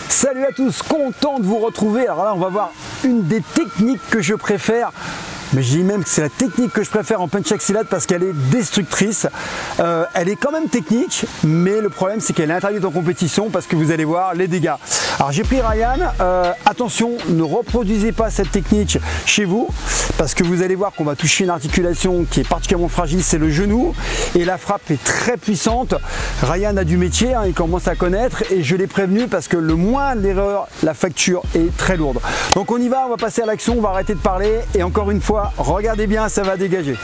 Salut à tous, content de vous retrouver. Alors là, on va voir une des techniques que je préfère. Mais je dis même que c'est la technique que je préfère en punch axilate parce qu'elle est destructrice. Elle est quand même technique, mais le problème c'est qu'elle est interdite en compétition parce que vous allez voir les dégâts. Alors j'ai pris Ryan, attention, ne reproduisez pas cette technique chez vous parce que vous allez voir qu'on va toucher une articulation qui est particulièrement fragile, c'est le genou, et la frappe est très puissante. Ryan a du métier, il commence à connaître, et je l'ai prévenu parce que le moindre d'erreur, la facture est très lourde. Donc on y va, on va passer à l'action, on va arrêter de parler, et encore une fois, regardez bien, ça va dégager.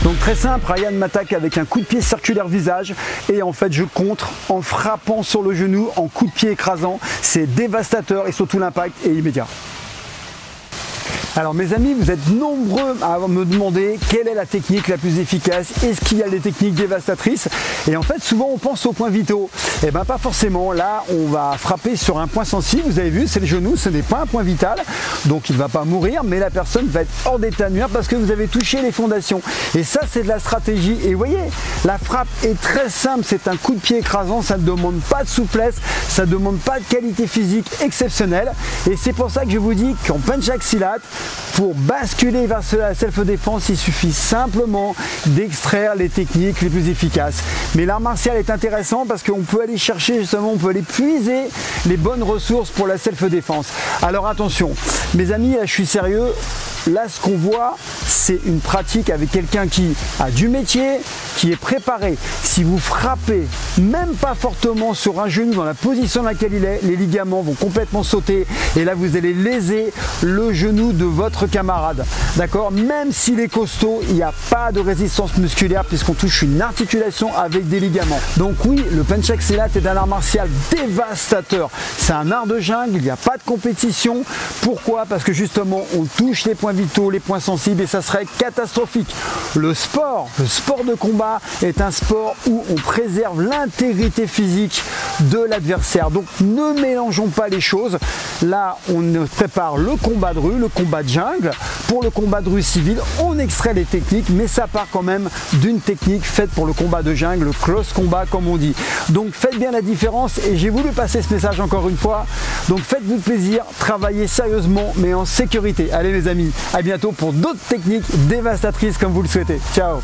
Donc très simple, Ryan m'attaque avec un coup de pied circulaire visage et en fait je contre en frappant sur le genou en coup de pied écrasant. C'est dévastateur et surtout l'impact est immédiat. Alors mes amis, vous êtes nombreux à me demander quelle est la technique la plus efficace, est-ce qu'il y a des techniques dévastatrices? Et en fait souvent on pense aux points vitaux. Et bien pas forcément, là on va frapper sur un point sensible, vous avez vu c'est le genou, ce n'est pas un point vital, donc il ne va pas mourir, mais la personne va être hors d'état de nuire parce que vous avez touché les fondations. Et ça c'est de la stratégie, et vous voyez, la frappe est très simple, c'est un coup de pied écrasant, ça ne demande pas de souplesse, ça ne demande pas de qualité physique exceptionnelle, et c'est pour ça que je vous dis qu'en punch axilate, pour basculer vers la self-défense, il suffit simplement d'extraire les techniques les plus efficaces. Mais l'art martial est intéressant parce qu'on peut aller chercher justement, on peut aller puiser les bonnes ressources pour la self-défense. Alors attention, mes amis, là je suis sérieux. Là, ce qu'on voit, c'est une pratique avec quelqu'un qui a du métier, qui est préparé. Si vous frappez, même pas fortement sur un genou dans la position dans laquelle il est, les ligaments vont complètement sauter et là, vous allez léser le genou de votre camarade. D'accord? Même s'il est costaud, il n'y a pas de résistance musculaire puisqu'on touche une articulation avec des ligaments. Donc oui, le punch axilate est un art martial dévastateur. C'est un art de jungle, il n'y a pas de compétition. Pourquoi? Parce que justement, on touche les points vitaux, les points sensibles, et ça serait catastrophique. Le sport de combat est un sport où on préserve l'intégrité physique de l'adversaire. Donc ne mélangeons pas les choses. Là, on prépare le combat de rue, le combat de jungle. Pour le combat de rue civil, on extrait les techniques, mais ça part quand même d'une technique faite pour le combat de jungle, le close combat comme on dit. Donc faites bien la différence, et j'ai voulu passer ce message encore une fois. Donc faites-vous plaisir, travaillez sérieusement mais en sécurité. Allez mes amis, à bientôt pour d'autres techniques dévastatrices comme vous le souhaitez. Ciao!